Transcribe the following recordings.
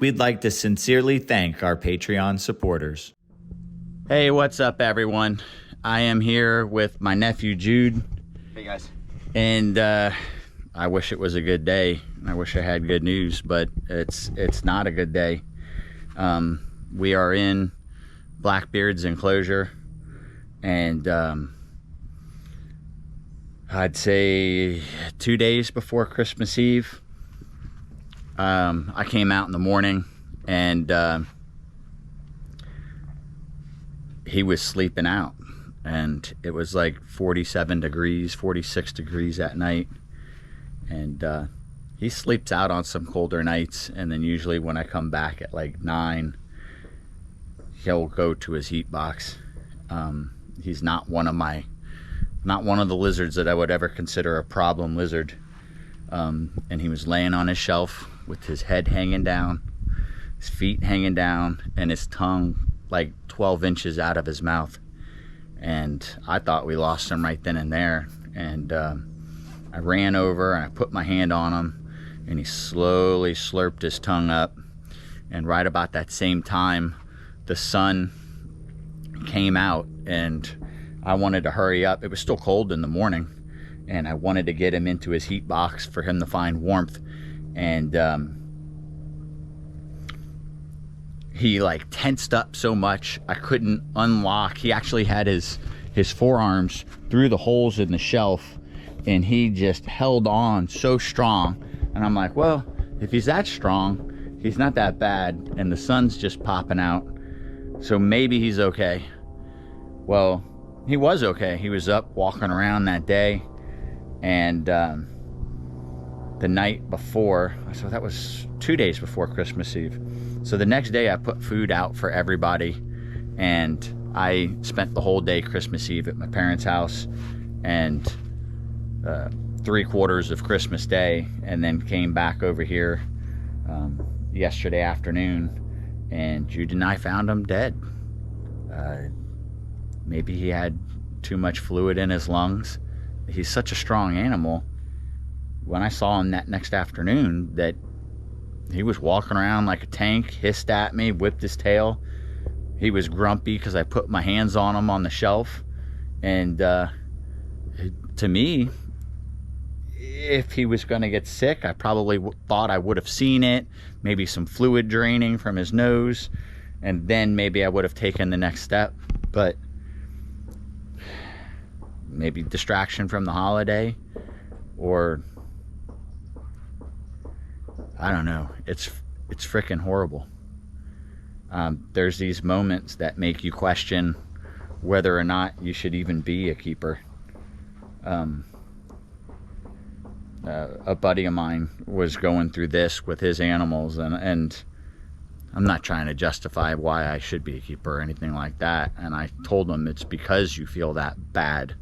We'd like to sincerely thank our Patreon supporters. Hey, what's up, everyone? I am here with my nephew, Jude. Hey, guys. And I wish it was a good day. I wish I had good news, but it's not a good day. We are in Blackbeard's enclosure, and I'd say 2 days before Christmas Eve, I came out in the morning, and he was sleeping out, and it was like 47 degrees, 46 degrees at night, and he sleeps out on some colder nights, and then usually when I come back at like 9, he'll go to his heat box. He's not one of the lizards that I would ever consider a problem lizard. And he was laying on his shelf with his head hanging down, his feet hanging down, and his tongue like 12 inches out of his mouth. And I thought we lost him right then and there. And I ran over and I put my hand on him, and he slowly slurped his tongue up. And right about that same time, the sun came out, and I wanted to hurry up. It was still cold in the morning, and I wanted to get him into his heat box for him to find warmth. And he like tensed up so much I couldn't unlock. He actually had his forearms through the holes in the shelf, and he just held on so strong. And I'm like, well, if he's that strong, he's not that bad, and the sun's just popping out, so maybe he's okay. Well, he was okay. He was up walking around that day, and the night before, so that was 2 days before Christmas Eve. So the next day I put food out for everybody, and I spent the whole day Christmas Eve at my parents' house, and 3/4 of Christmas Day, and then came back over here yesterday afternoon, and Jude and I found him dead. Maybe he had too much fluid in his lungs. He's such a strong animal. When I saw him that next afternoon, that he was walking around like a tank, hissed at me, whipped his tail. He was grumpy because I put my hands on him on the shelf. And to me, if he was going to get sick, I probably thought I would have seen it. Maybe some fluid draining from his nose, and then maybe I would have taken the next step. But maybe distraction from the holiday, or I don't know. It's freaking horrible. There's these moments that make you question whether or not you should even be a keeper. A buddy of mine was going through this with his animals, and I'm not trying to justify why I should be a keeper or anything like that. And I told him it's because you feel that bad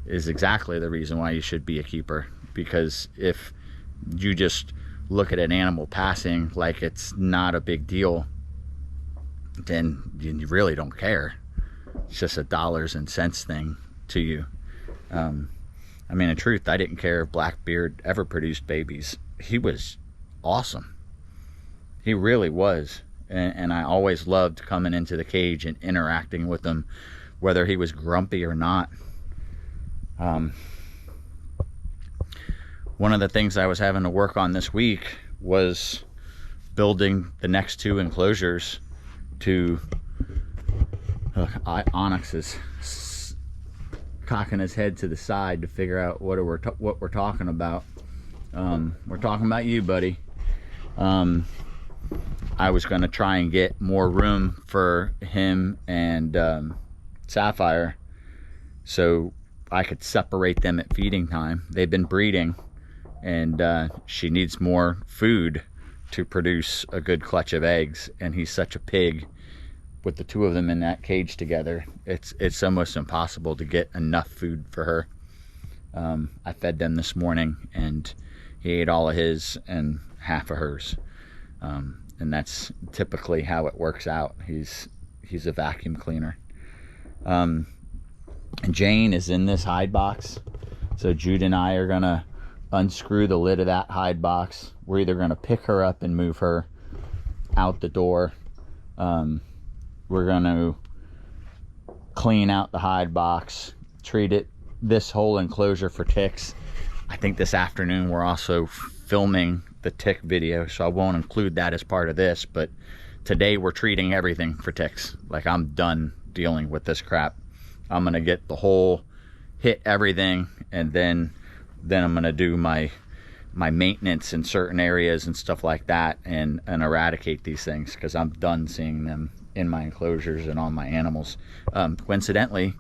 is exactly the reason why you should be a keeper. Because if you just look at an animal passing like it's not a big deal, then you really don't care. It's just a dollars and cents thing to you. I mean, in truth, I didn't care if Blackbeard ever produced babies. He was awesome. He really was. And I always loved coming into the cage and interacting with him, whether he was grumpy or not. One of the things I was having to work on this week was building the next 2 enclosures to Onyx is cocking his head to the side to figure out what we're talking about. We're talking about you, buddy. I was going to try and get more room for him and Sapphire, so I could separate them at feeding time. They've been breeding, and she needs more food to produce a good clutch of eggs, and he's such a pig. With the 2 of them in that cage together, it's almost impossible to get enough food for her. I fed them this morning, and he ate all of his and half of hers, and that's typically how it works out. He's a vacuum cleaner. And Jane is in this hide box, so Jude and I are gonna unscrew the lid of that hide box. We're either gonna pick her up and move her, out the door. We're going to clean out the hide box, treat it, this whole enclosure for ticks. I think this afternoon we're also filming the tick video, so I won't include that as part of this, but today we're treating everything for ticks. Like, I'm done dealing with this crap. I'm gonna get the whole, hit everything, and then I'm gonna do my maintenance in certain areas and stuff like that, and eradicate these things, because I'm done seeing them in my enclosures and on my animals. Coincidentally,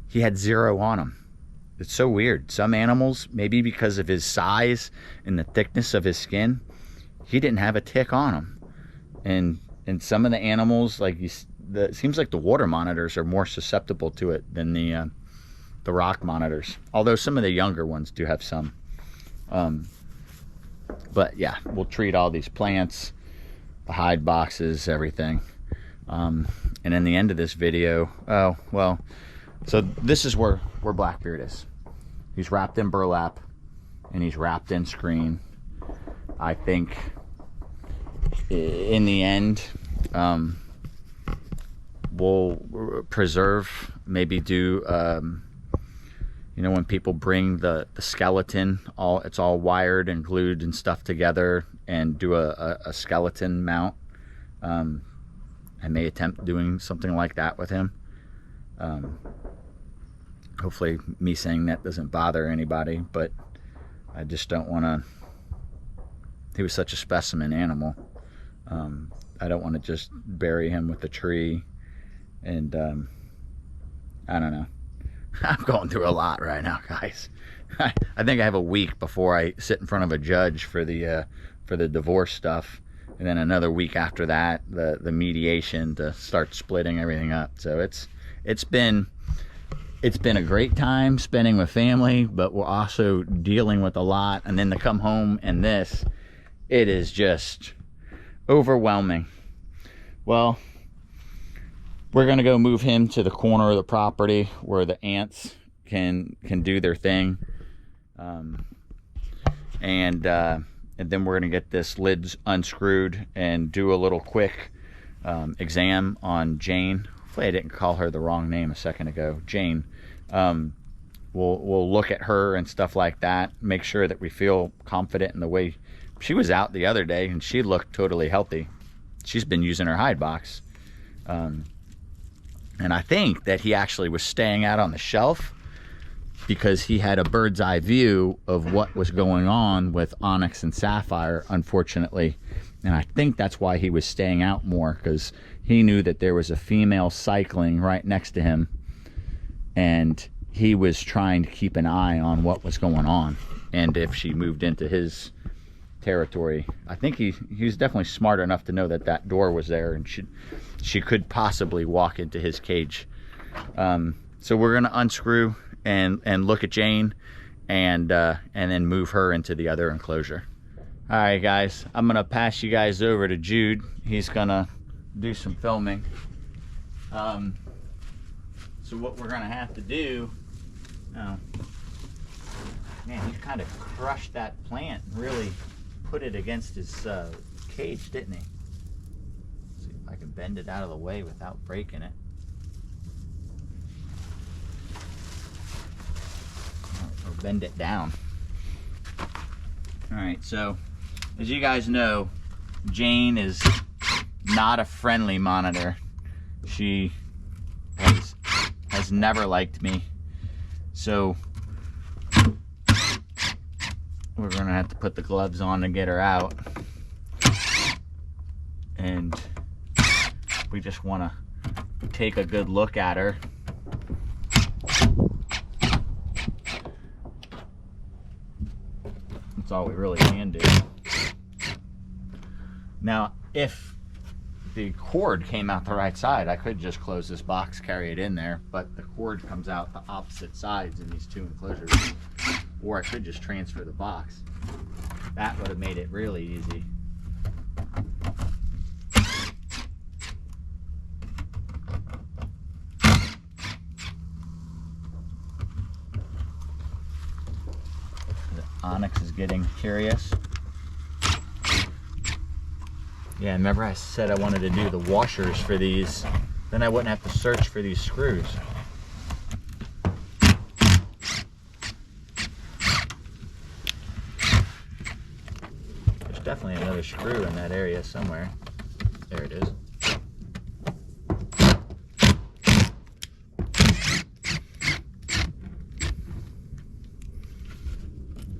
he had 0 on him. It's so weird. Some animals, maybe because of his size and the thickness of his skin, he didn't have a tick on him. And some of the animals, like it seems like the water monitors are more susceptible to it than the rock monitors. Although some of the younger ones do have some. But yeah, we'll treat all these plants, the hide boxes, everything. And in the end of this video, oh well. So this is where Blackbeard is. He's wrapped in burlap and he's wrapped in screen. I think in the end, we'll preserve, maybe do, you know, when people bring the skeleton, it's all wired and glued and stuff together, and do a skeleton mount. I may attempt doing something like that with him. Hopefully me saying that doesn't bother anybody, but I just don't want to. He was such a specimen animal. I don't want to just bury him with a tree, and I don't know. I'm going through a lot right now, guys. I think I have a week before I sit in front of a judge for the divorce stuff, and then another week after that, the mediation, to start splitting everything up. So it's been a great time spending with family, but we're also dealing with a lot. And then to come home and this, it is just overwhelming. Well, we're gonna go move him to the corner of the property where the ants can do their thing, and then we're gonna get this lids unscrewed and do a little quick exam on Jane. Hopefully I didn't call her the wrong name a second ago. Jane. We'll look at her and stuff like that, make sure that we feel confident in the way she was out the other day, and she looked totally healthy. She's been using her hide box, and I think that he actually was staying out on the shelf because he had a bird's eye view of what was going on with Onyx and Sapphire, unfortunately. And I think that's why he was staying out more, because he knew that there was a female cycling right next to him, and he was trying to keep an eye on what was going on, and if she moved into his territory. I think he was definitely smart enough to know that that door was there, and she could possibly walk into his cage. So we're gonna unscrew and look at Jane, and then move her into the other enclosure. All right, guys, I'm gonna pass you guys over to Jude. He's gonna do some filming. So what we're gonna have to do, oh, man, he kind of crushed that plant and really put it against his cage, didn't he? Let's see if I can bend it out of the way without breaking it. Or bend it down. All right, so as you guys know, Jane is not a friendly monitor. She has never liked me. So we're gonna have to put the gloves on to get her out. And we just wanna take a good look at her. That's all we really can do. Now, if the cord came out the right side, I could just close this box, carry it in there, but the cord comes out the opposite sides in these two enclosures. Or I could just transfer the box. That would have made it really easy. The Onyx is getting curious. Yeah, remember I said I wanted to do the washers for these, then I wouldn't have to search for these screws. There's definitely another screw in that area somewhere. There it is.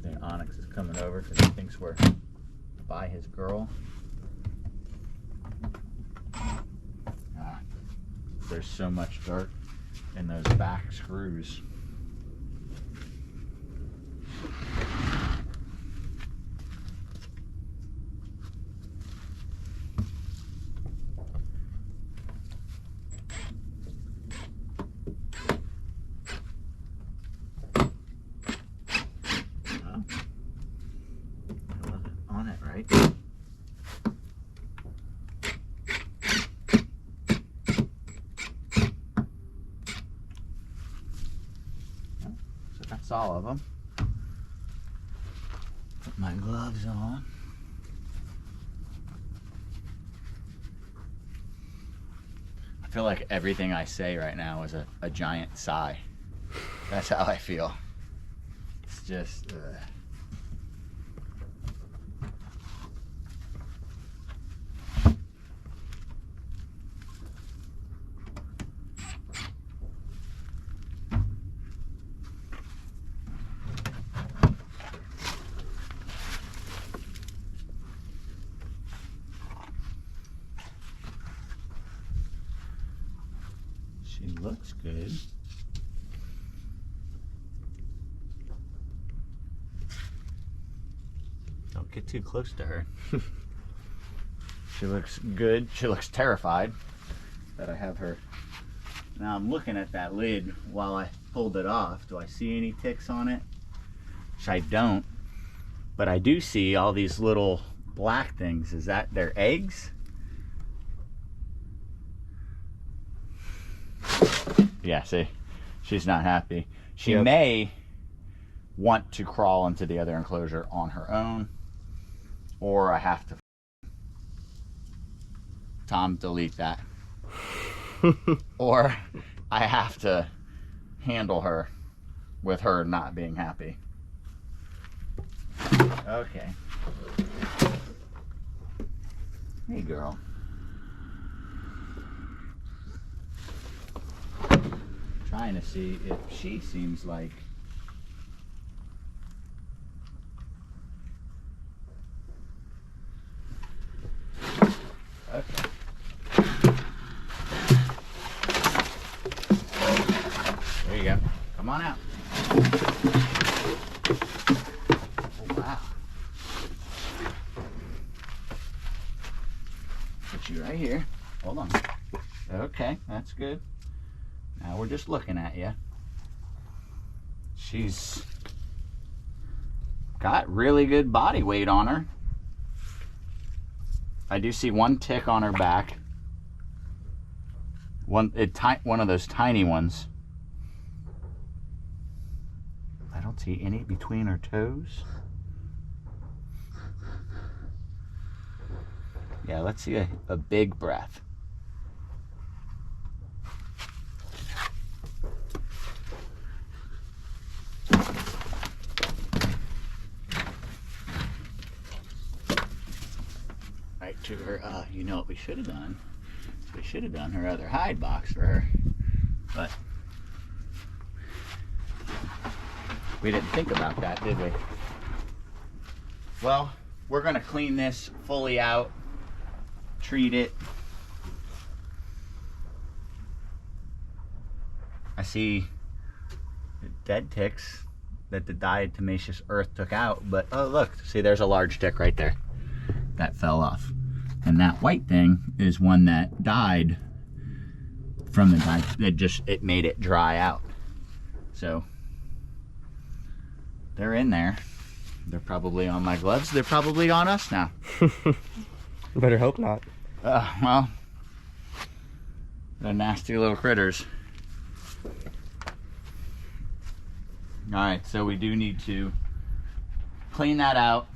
Then Onyx is coming over because he thinks we're by his girl. There's so much dirt in those back screws. I wasn't on it right. That's all of them. Put my gloves on. I feel like everything I say right now is a giant sigh. That's how I feel. It's just... She looks good. Don't get too close to her. She looks good. She looks terrified that I have her. Now I'm looking at that lid while I pulled it off. Do I see any ticks on it? Which I don't. But I do see all these little black things. Is that their eggs? Yeah, see, she's not happy. She may want to crawl into the other enclosure on her own, or I have to. Tom, delete that. Or I have to handle her with her not being happy. Okay. Hey, girl. Trying to see if she seems like okay. There you go. Come on out. Oh, wow. Put you right here. Hold on. Okay, that's good. Now we're just looking at you. She's got really good body weight on her. I do see one tick on her back. One of those tiny ones. I don't see any between her toes. Yeah, let's see a big breath. Right to her, you know what we should have done? We should have done her other hide box for her, but we didn't think about that, did we? Well, we're gonna clean this fully out, treat it. I see dead ticks that the diatomaceous earth took out, but oh look, see there's a large tick right there that fell off. And that white thing is one that died from the it made it dry out. So they're in there. They're probably on my gloves. They're probably on us now. Better hope not. Well, they're nasty little critters. All right, so we do need to clean that out,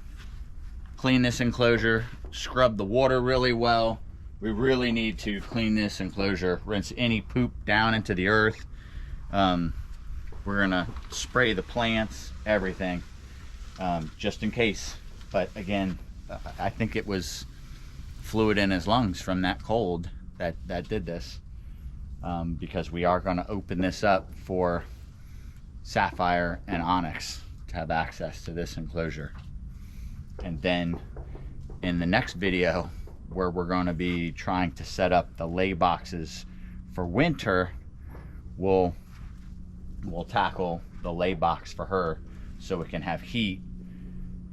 clean this enclosure scrub the water really well. We really need to clean this enclosure, rinse any poop down into the earth. We're gonna spray the plants, everything, just in case. But again, I think it was fluid in his lungs from that cold that did this, because we are gonna open this up for Sapphire and Onyx to have access to this enclosure. And then in the next video, where we're going to be trying to set up the lay boxes for winter, we'll tackle the lay box for her so it can have heat,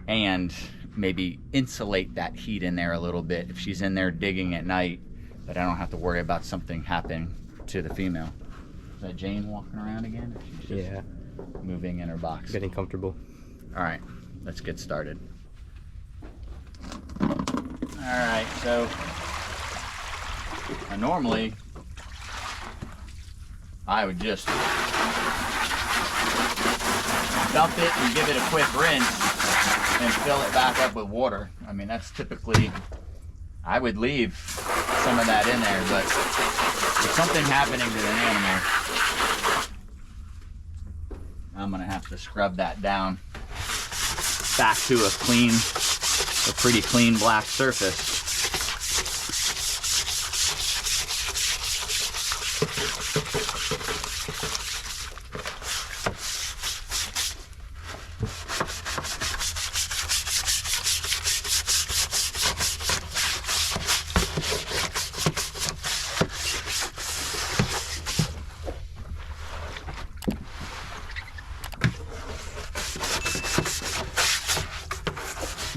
and maybe insulate that heat in there a little bit if she's in there digging at night, that I don't have to worry about something happening to the female. Is that Jane walking around again? She's just Yeah. moving in her box. Getting comfortable. All right, let's get started. All right, so normally I would just dump it and give it a quick rinse and fill it back up with water. I mean, that's typically, I would leave some of that in there, but if something happening to an animal, I'm gonna have to scrub that down back to a pretty clean black surface.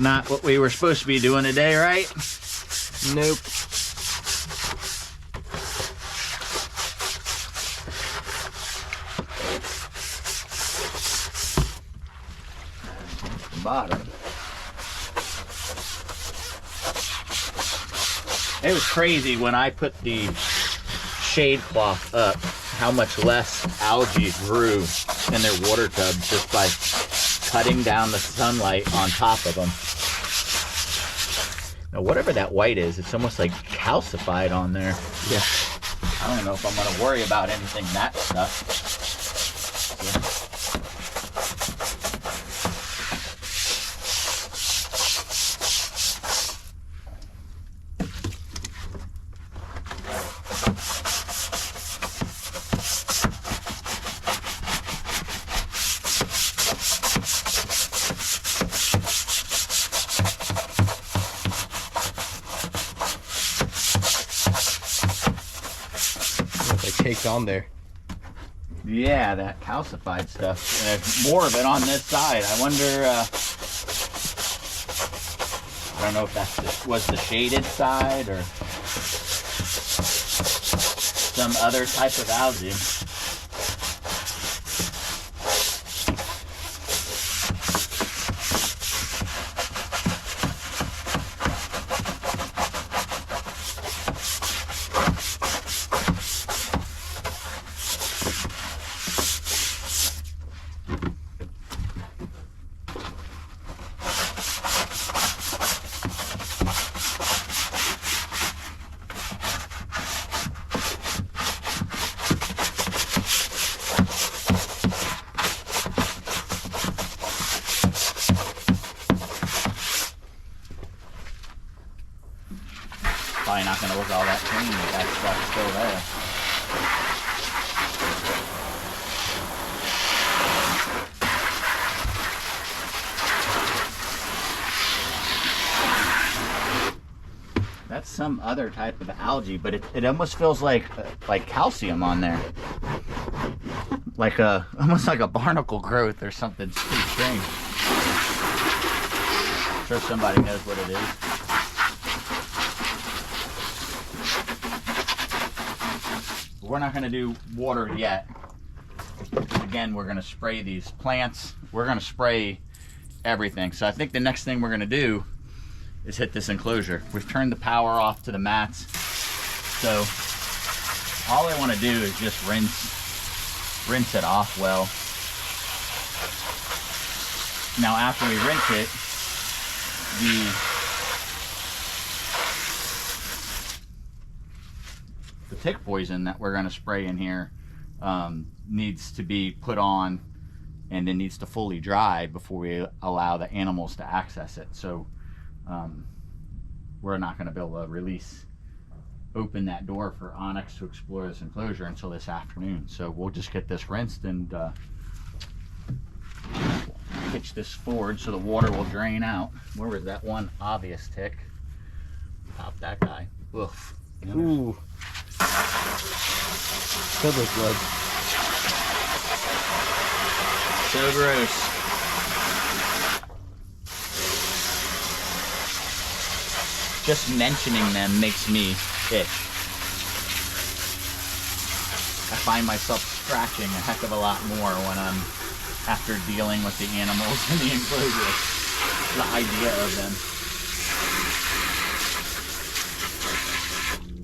Not what we were supposed to be doing today, right? Nope. Bottom. It was crazy when I put the shade cloth up, how much less algae grew in their water tubs just by cutting down the sunlight on top of them. Now, whatever that white is, it's almost like calcified on there. Yeah. I don't know if I'm going to worry about anything that stuff. Caked on there. Yeah, that calcified stuff. There's more of it on this side. I wonder, I don't know if that was the shaded side or some other type of algae. Probably not going to look all that clean with that stuff still there. That's some other type of algae, but it almost feels like calcium on there. Like almost like a barnacle growth or something. It's pretty strange. I'm sure somebody knows what it is. We're not going to do water yet. Again, we're going to spray these plants. We're going to spray everything. So I think the next thing we're going to do is hit this enclosure. We've turned the power off to the mats. So all I want to do is just rinse it off well. Now after we rinse it, the tick poison that we're going to spray in here needs to be put on and then needs to fully dry before we allow the animals to access it. So we're not going to be able to open that door for Onyx to explore this enclosure until this afternoon. So we'll just get this rinsed and pitch this forward so the water will drain out. Where was that one obvious tick? Pop that guy. Oof. Ooh. Fiddler's blood. So gross. Just mentioning them makes me itch. I find myself scratching a heck of a lot more when I'm after dealing with the animals in the enclosure. The idea of them.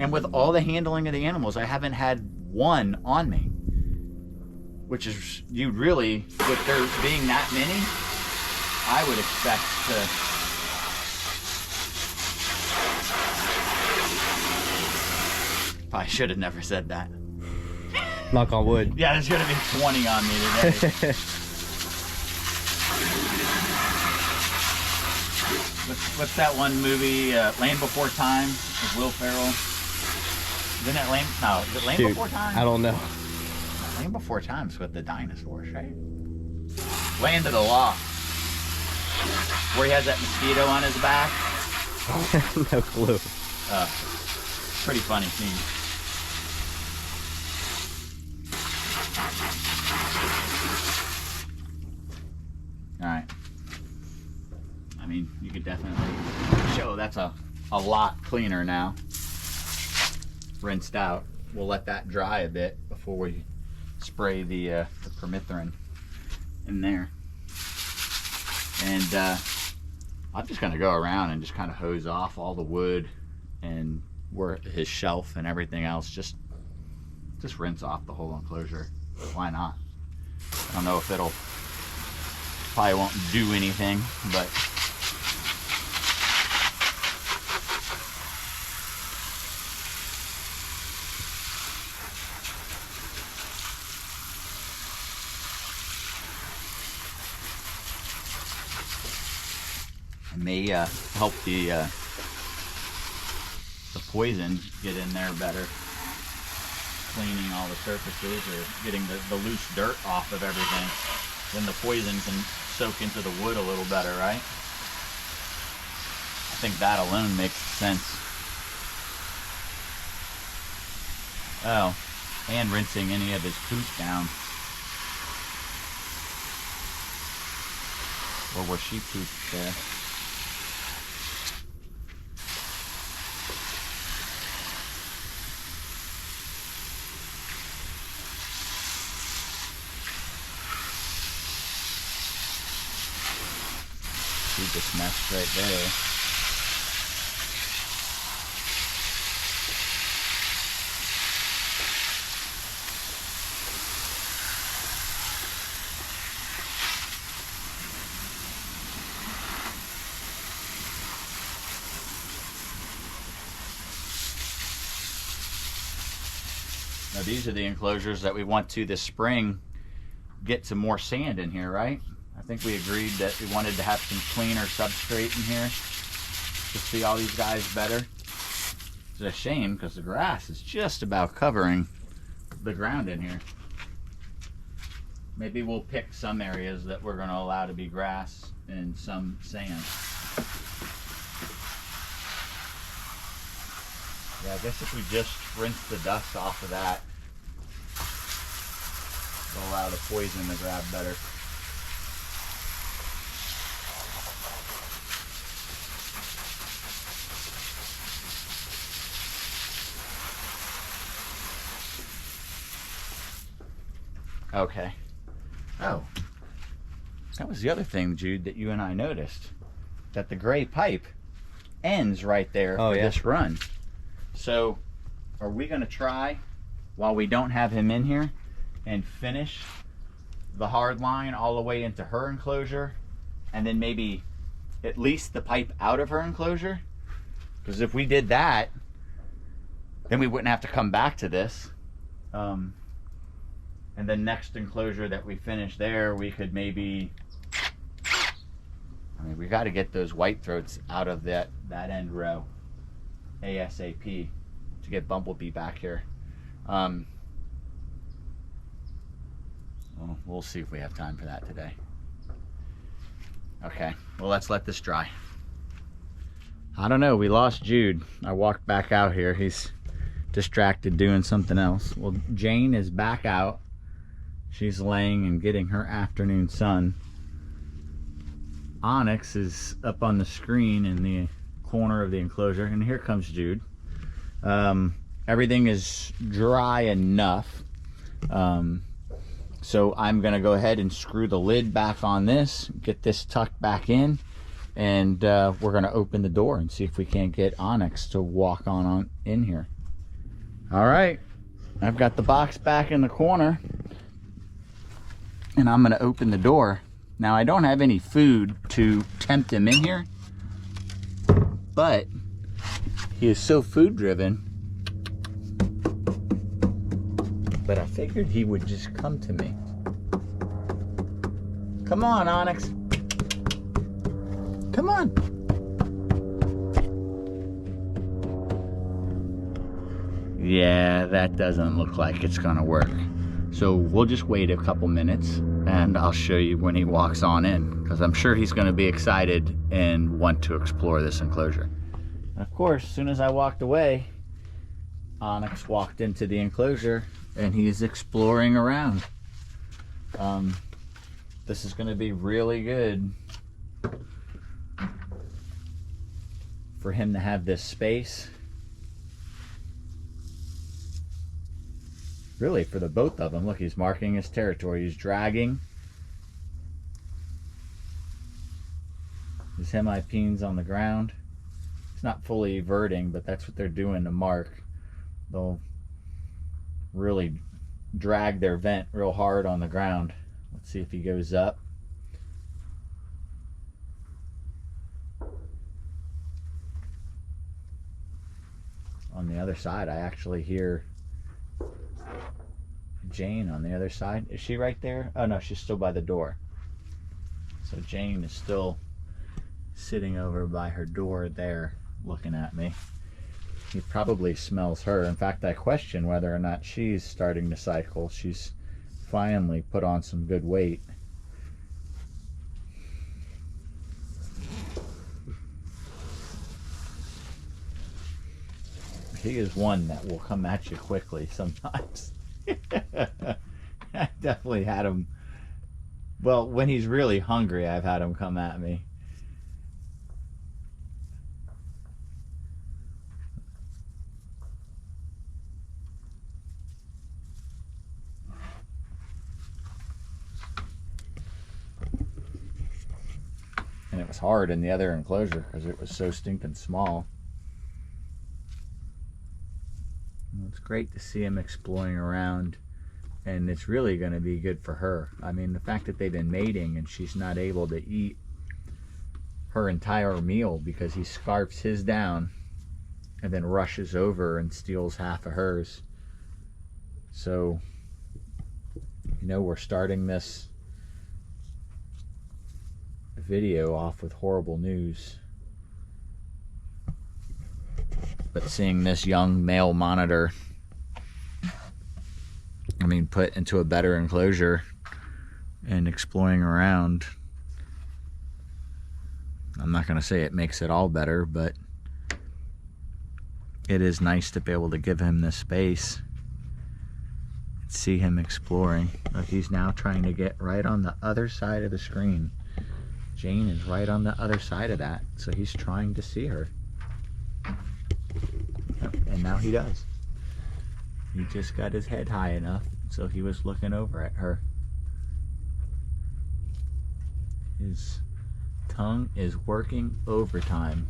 And with all the handling of the animals, I haven't had one on me. Which is, you really, with there being that many, I would expect to... I should have never said that. Knock on wood. Yeah, there's gonna be 20 on me today. What's that one movie, Land Before Time, with Will Ferrell? Isn't it Land? No, is it Land Dude, Before Time? I don't know. Land Before Time's with the dinosaurs, right? Land of the Lost, where he has that mosquito on his back. No clue. Pretty funny scene. All right. I mean, you could definitely show that's a lot cleaner now. Rinsed out. We'll let that dry a bit before we spray the permethrin in there. And I'm just gonna go around and just kind of hose off all the wood and where his shelf and everything else. Just rinse off the whole enclosure. Why not? I don't know if it'll, probably won't do anything, but it may help the poison get in there better, cleaning all the surfaces or getting the loose dirt off of everything. Then the poison can soak into the wood a little better, right? I think that alone makes sense. Oh, and rinsing any of his poop down. Or where she pooped there. See this mess right there. Now these are the enclosures that we want to this spring get some more sand in here, right? I think we agreed that we wanted to have some cleaner substrate in here to see all these guys better. It's a shame because the grass is just about covering the ground in here. Maybe we'll pick some areas that we're going to allow to be grass and some sand. Yeah, I guess if we just rinse the dust off of that, it'll allow the poison to grab better. Okay. Oh, that was the other thing, Jude, that you and I noticed. That the gray pipe ends right there for this run. So, are we going to try, while we don't have him in here, and finish the hard line all the way into her enclosure, and then maybe at least the pipe out of her enclosure? Because if we did that, then we wouldn't have to come back to this. And then next enclosure that we finish there, we could maybe, I mean, we got to get those white throats out of that end row ASAP to get Bumblebee back here. Well, we'll see if we have time for that today. Okay, well, let's let this dry. I don't know, we lost Jude. I walked back out here. He's distracted doing something else. Well, Jane is back out. She's laying and getting her afternoon sun. Onyx is up on the screen in the corner of the enclosure, and here comes Jude. Everything is dry enough. So I'm gonna go ahead and screw the lid back on this, get this tucked back in, and we're gonna open the door and see if we can't get Onyx to walk on in here. All right, I've got the box back in the corner, and I'm gonna open the door. Now, I don't have any food to tempt him in here, but he is so food driven, but I figured he would just come to me. Come on, Onyx. Come on. Yeah, that doesn't look like it's gonna work. So we'll just wait a couple minutes and I'll show you when he walks on in, because I'm sure he's gonna be excited and want to explore this enclosure. And of course, as soon as I walked away, Onyx walked into the enclosure and he's exploring around. This is gonna be really good for him to have this space. Really, for the both of them. Look, he's marking his territory. He's dragging his hemipenes on the ground. It's not fully everting, but that's what they're doing to mark. They'll really drag their vent real hard on the ground. Let's see if he goes up. On the other side, I actually hear Jane on the other side. Is she right there? Oh no, she's still by the door. So Jane is still sitting over by her door there looking at me. He probably smells her. In fact, I question whether or not she's starting to cycle. She's finally put on some good weight. He is one that will come at you quickly sometimes. I definitely had him, well, when he's really hungry, I've had him come at me. And it was hard in the other enclosure because it was so stinking small. It's great to see him exploring around, and it's really going to be good for her. I mean, the fact that they've been mating and she's not able to eat her entire meal because he scarfs his down and then rushes over and steals half of hers. So, you know, we're starting this video off with horrible news. But seeing this young male monitor, I mean, put into a better enclosure and exploring around, I'm not going to say it makes it all better, but it is nice to be able to give him this space and see him exploring. Look, he's now trying to get right on the other side of the screen. Jane is right on the other side of that, so he's trying to see her. And now he does. He just got his head high enough, so he was looking over at her. His tongue is working overtime.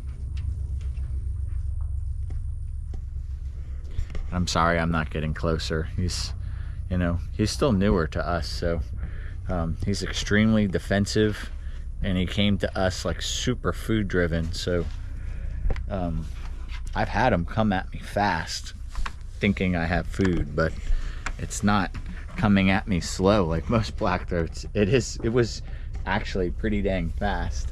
I'm sorry I'm not getting closer. He's, you know, he's still newer to us, so he's extremely defensive, and he came to us like super food driven, so I've had him come at me fast thinking I have food, but it's not coming at me slow like most black throats. It was actually pretty dang fast.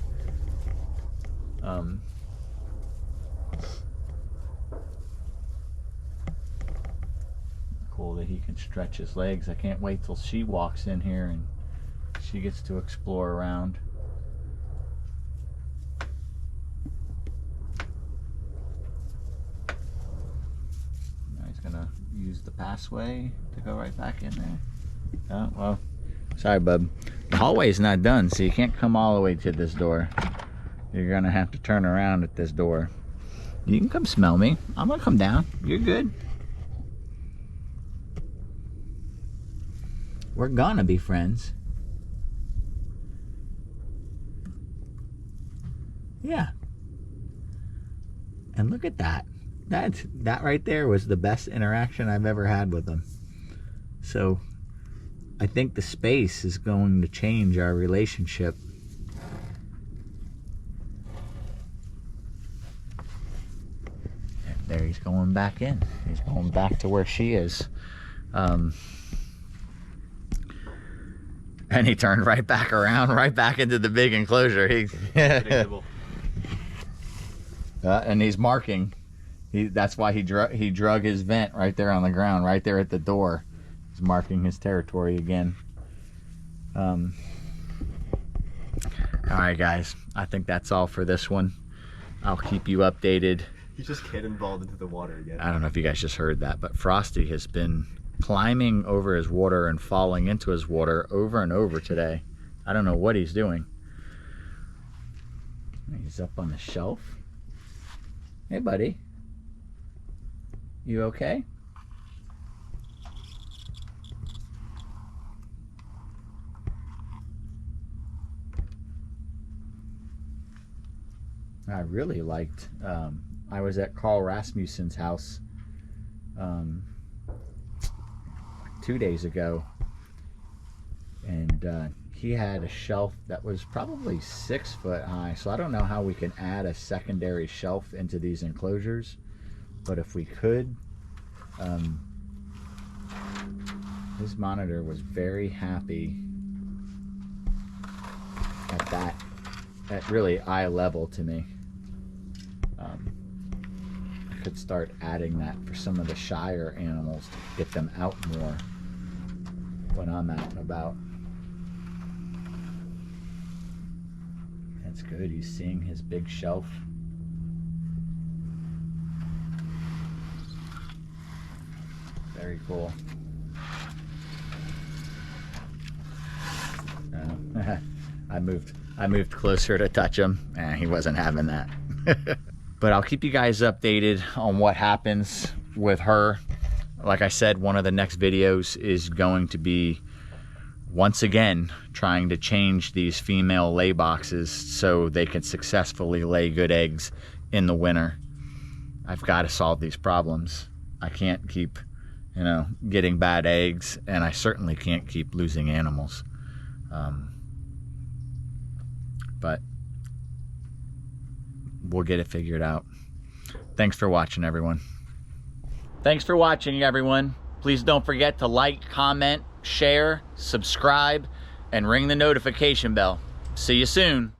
Cool that he can stretch his legs. I can't wait till she walks in here and she gets to explore around. Now he's gonna use the passway to go right back in there. Oh, well, sorry, bub. The hallway's not done, so you can't come all the way to this door. You're gonna have to turn around at this door. You can come smell me. I'm gonna come down. You're good. We're gonna be friends. Yeah. And look at that. That right there was the best interaction I've ever had with them. So I think the space is going to change our relationship. And there he's going back in. He's going back to where she is. And he turned right back around, right back into the big enclosure. And he's marking. That's why he drug his vent right there on the ground, right there at the door. He's marking his territory again. All right, guys. I think that's all for this one. I'll keep you updated. He just cannonballed into the water again. I don't know if you guys just heard that, but Frosty has been climbing over his water and falling into his water over and over today. I don't know what he's doing. He's up on the shelf. Hey, buddy. You okay? I really liked, I was at Carl Rasmussen's house 2 days ago, and he had a shelf that was probably 6 foot high, so I don't know how we can add a secondary shelf into these enclosures, but if we could, his monitor was very happy at that, at really eye level to me. I could start adding that for some of the shyer animals to get them out more when I'm out and about. That's good. He's seeing his big shelf. Very cool. I moved closer to touch him, and he wasn't having that. But I'll keep you guys updated on what happens with her. Like I said, one of the next videos is going to be, once again, trying to change these female lay boxes so they can successfully lay good eggs in the winter. I've got to solve these problems. I can't keep, getting bad eggs, and I certainly can't keep losing animals. But we'll get it figured out. Thanks for watching, everyone. Thanks for watching, everyone. Please don't forget to like, comment, share, subscribe, and ring the notification bell. See you soon.